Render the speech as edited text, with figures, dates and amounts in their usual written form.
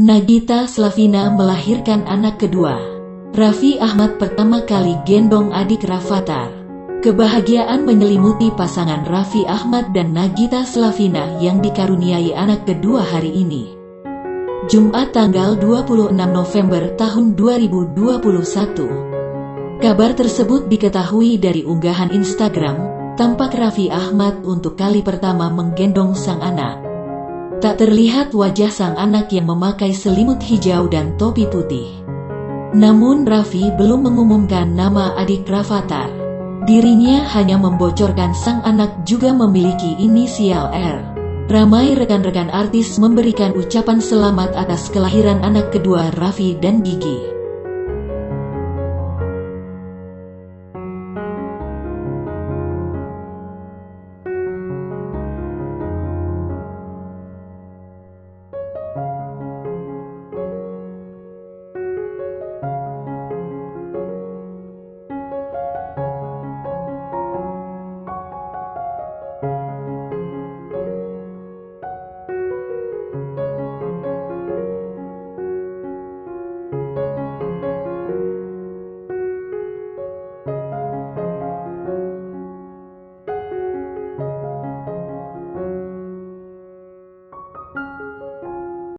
Nagita Slavina melahirkan anak kedua. Raffi Ahmad pertama kali gendong adik Rafathar. Kebahagiaan menyelimuti pasangan Raffi Ahmad dan Nagita Slavina yang dikaruniai anak kedua hari ini. Jumat tanggal 26 November tahun 2021. Kabar tersebut diketahui dari unggahan Instagram, tampak Raffi Ahmad untuk kali pertama menggendong sang anak. Tak terlihat wajah sang anak yang memakai selimut hijau dan topi putih. Namun Raffi belum mengumumkan nama adik Rafathar. Dirinya hanya membocorkan sang anak juga memiliki inisial R. Ramai rekan-rekan artis memberikan ucapan selamat atas kelahiran anak kedua Raffi dan Gigi.